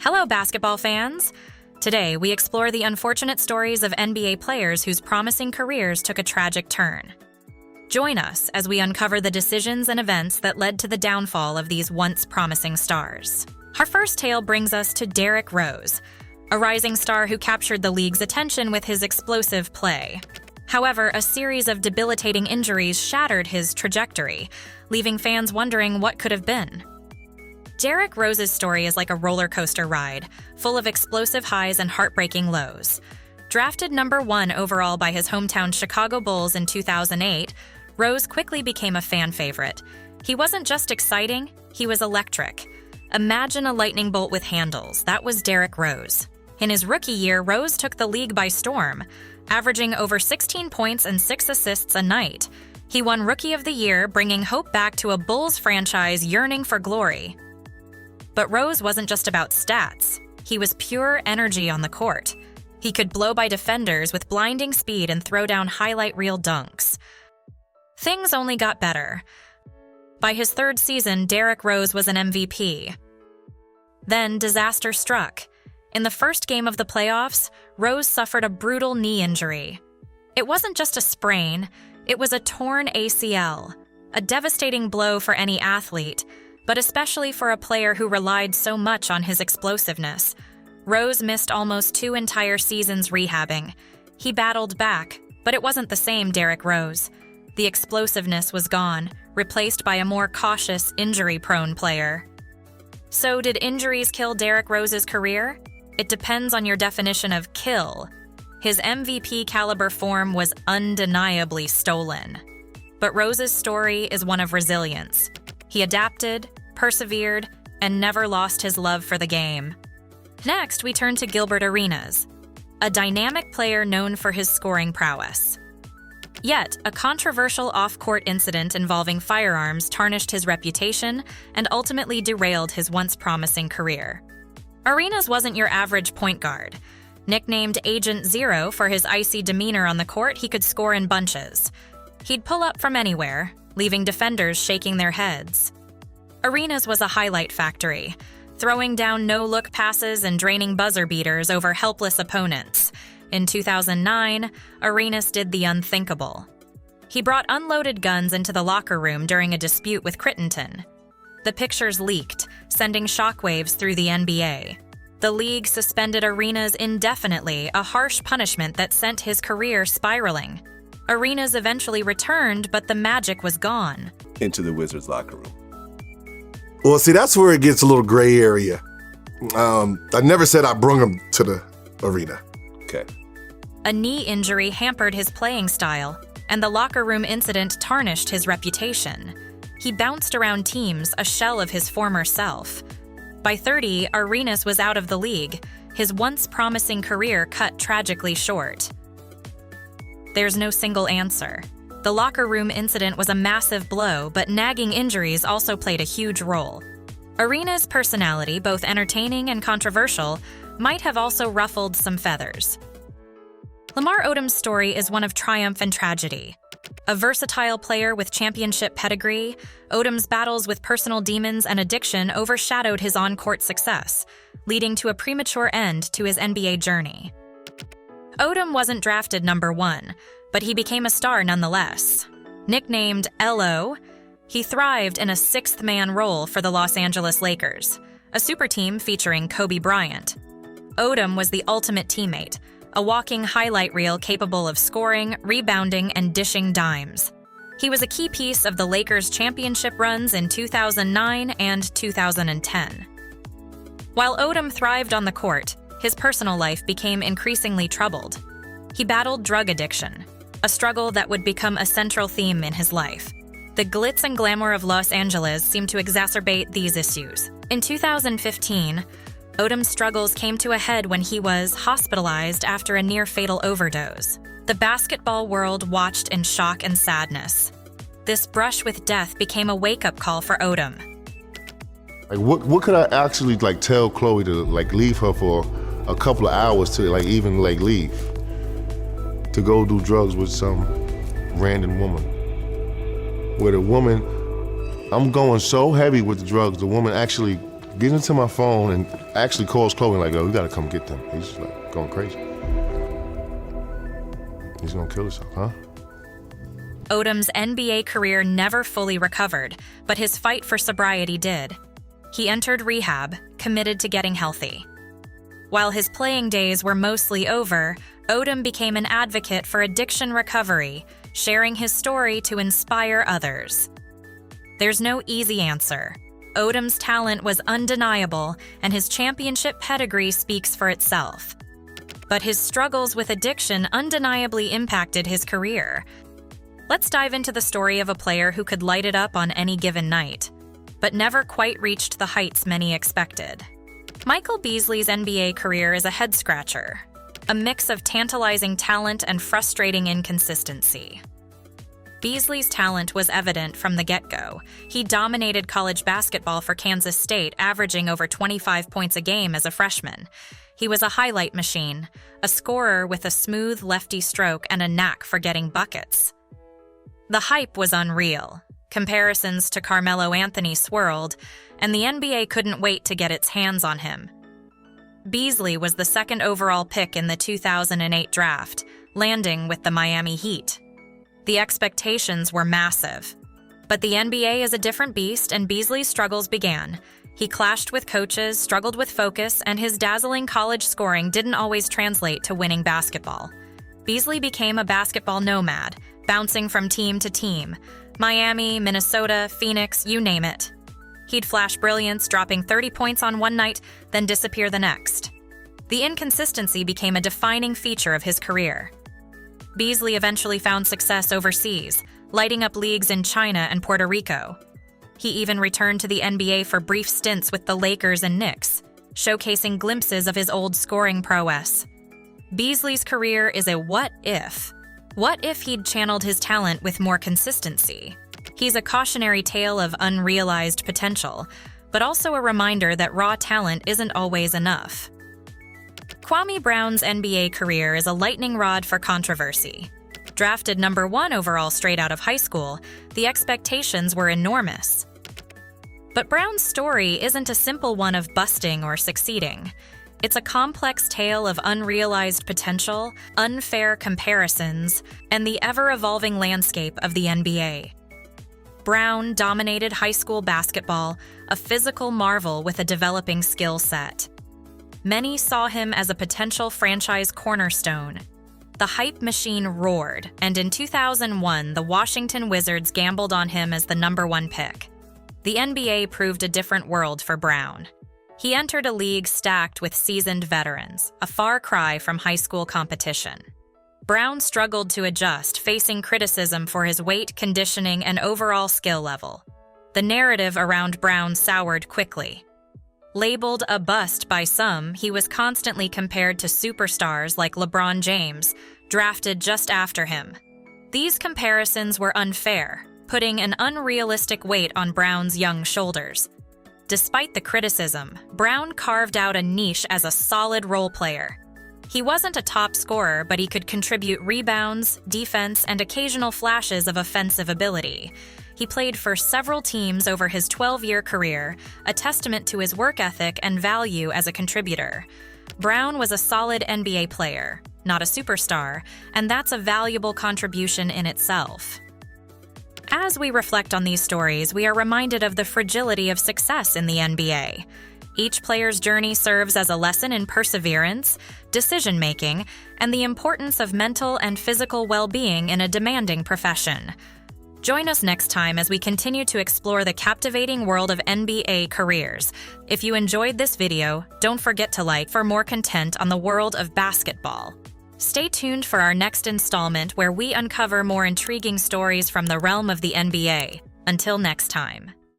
Hello, basketball fans! Today, we explore the unfortunate stories of NBA players whose promising careers took a tragic turn. Join us as we uncover the decisions and events that led to the downfall of these once promising stars. Our first tale brings us to Derrick Rose, a rising star who captured the league's attention with his explosive play. However, a series of debilitating injuries shattered his trajectory, leaving fans wondering what could have been. Derrick Rose's story is like a roller coaster ride, full of explosive highs and heartbreaking lows. Drafted number 1 overall by his hometown Chicago Bulls in 2008, Rose quickly became a fan favorite. He wasn't just exciting, he was electric. Imagine a lightning bolt with handles. That was Derrick Rose. In his rookie year, Rose took the league by storm, averaging over 16 points and 6 assists a night. He won Rookie of the Year, bringing hope back to a Bulls franchise yearning for glory. But Rose wasn't just about stats. He was pure energy on the court. He could blow by defenders with blinding speed and throw down highlight reel dunks. Things only got better. By his third season, Derrick Rose was an MVP. Then disaster struck. In the first game of the playoffs, Rose suffered a brutal knee injury. It wasn't just a sprain, it was a torn ACL, a devastating blow for any athlete, but especially for a player who relied so much on his explosiveness. Rose missed almost 2 entire seasons rehabbing. He battled back, but it wasn't the same Derrick Rose. The explosiveness was gone, replaced by a more cautious, injury-prone player. So did injuries kill Derrick Rose's career? It depends on your definition of kill. His MVP-caliber form was undeniably stolen. But Rose's story is one of resilience. He adapted, persevered, and never lost his love for the game. Next, we turn to Gilbert Arenas, a dynamic player known for his scoring prowess. Yet, a controversial off-court incident involving firearms tarnished his reputation and ultimately derailed his once promising career. Arenas wasn't your average point guard. Nicknamed Agent Zero for his icy demeanor on the court, he could score in bunches. He'd pull up from anywhere, leaving defenders shaking their heads. Arenas was a highlight factory, throwing down no-look passes and draining buzzer beaters over helpless opponents. In 2009, Arenas did the unthinkable. He brought unloaded guns into the locker room during a dispute with Crittenton. The pictures leaked, sending shockwaves through the NBA. The league suspended Arenas indefinitely, a harsh punishment that sent his career spiraling. Arenas eventually returned, but the magic was gone. Into the Wizards locker room. Well, see, that's where it gets a little gray area. I never said I brung him to the arena. Okay. A knee injury hampered his playing style, and the locker room incident tarnished his reputation. He bounced around teams, a shell of his former self. By 30, Arenas was out of the league, his once promising career cut tragically short. There's no single answer. The locker room incident was a massive blow, but nagging injuries also played a huge role. Arenas' personality, both entertaining and controversial, might have also ruffled some feathers. Lamar Odom's story is one of triumph and tragedy. A versatile player with championship pedigree, Odom's battles with personal demons and addiction overshadowed his on-court success, leading to a premature end to his NBA journey. Odom wasn't drafted number 1, but he became a star nonetheless. Nicknamed LO, he thrived in a sixth-man role for the Los Angeles Lakers, a super team featuring Kobe Bryant. Odom was the ultimate teammate, a walking highlight reel capable of scoring, rebounding, and dishing dimes. He was a key piece of the Lakers' championship runs in 2009 and 2010. While Odom thrived on the court, his personal life became increasingly troubled. He battled drug addiction, a struggle that would become a central theme in his life. The glitz and glamour of Los Angeles seemed to exacerbate these issues. In 2015, Odom's struggles came to a head when he was hospitalized after a near-fatal overdose. The basketball world watched in shock and sadness. This brush with death became a wake-up call for Odom. Like, what could I actually tell Chloe to leave her for a couple of hours to even leave to go do drugs with some random woman? Where the woman, I'm going so heavy with the drugs, the woman actually gets into my phone and actually calls Chloe like, "Yo, we gotta come get them." He's just like going crazy. He's gonna kill himself, huh? Odom's NBA career never fully recovered, but his fight for sobriety did. He entered rehab, committed to getting healthy. While his playing days were mostly over, Odom became an advocate for addiction recovery, sharing his story to inspire others. There's no easy answer. Odom's talent was undeniable, and his championship pedigree speaks for itself. But his struggles with addiction undeniably impacted his career. Let's dive into the story of a player who could light it up on any given night, but never quite reached the heights many expected. Michael Beasley's NBA career is a head-scratcher, a mix of tantalizing talent and frustrating inconsistency. Beasley's talent was evident from the get-go. He dominated college basketball for Kansas State, averaging over 25 points a game as a freshman. He was a highlight machine, a scorer with a smooth lefty stroke and a knack for getting buckets. The hype was unreal. Comparisons to Carmelo Anthony swirled, and the NBA couldn't wait to get its hands on him. Beasley was the second overall pick in the 2008 draft, landing with the Miami Heat. The expectations were massive. But the NBA is a different beast, and Beasley's struggles began. He clashed with coaches, struggled with focus, and his dazzling college scoring didn't always translate to winning basketball. Beasley became a basketball nomad, bouncing from team to team. Miami, Minnesota, Phoenix, you name it. He'd flash brilliance, dropping 30 points on one night, then disappear the next. The inconsistency became a defining feature of his career. Beasley eventually found success overseas, lighting up leagues in China and Puerto Rico. He even returned to the NBA for brief stints with the Lakers and Knicks, showcasing glimpses of his old scoring prowess. Beasley's career is a what if. What if he'd channeled his talent with more consistency? He's a cautionary tale of unrealized potential, but also a reminder that raw talent isn't always enough. Kwame Brown's NBA career is a lightning rod for controversy. Drafted number 1 overall straight out of high school, the expectations were enormous. But Brown's story isn't a simple one of busting or succeeding. It's a complex tale of unrealized potential, unfair comparisons, and the ever-evolving landscape of the NBA. Brown dominated high school basketball, a physical marvel with a developing skill set. Many saw him as a potential franchise cornerstone. The hype machine roared, and in 2001, the Washington Wizards gambled on him as the number 1 pick. The NBA proved a different world for Brown. He entered a league stacked with seasoned veterans, a far cry from high school competition. Brown struggled to adjust, facing criticism for his weight, conditioning, and overall skill level. The narrative around Brown soured quickly. Labeled a bust by some, he was constantly compared to superstars like LeBron James, drafted just after him. These comparisons were unfair, putting an unrealistic weight on Brown's young shoulders. Despite the criticism, Brown carved out a niche as a solid role player. He wasn't a top scorer, but he could contribute rebounds, defense, and occasional flashes of offensive ability. He played for several teams over his 12-year career, a testament to his work ethic and value as a contributor. Brown was a solid NBA player, not a superstar, and that's a valuable contribution in itself. As we reflect on these stories, we are reminded of the fragility of success in the NBA. Each player's journey serves as a lesson in perseverance, decision-making, and the importance of mental and physical well-being in a demanding profession. Join us next time as we continue to explore the captivating world of NBA careers. If you enjoyed this video, don't forget to like for more content on the world of basketball. Stay tuned for our next installment where we uncover more intriguing stories from the realm of the NBA. Until next time.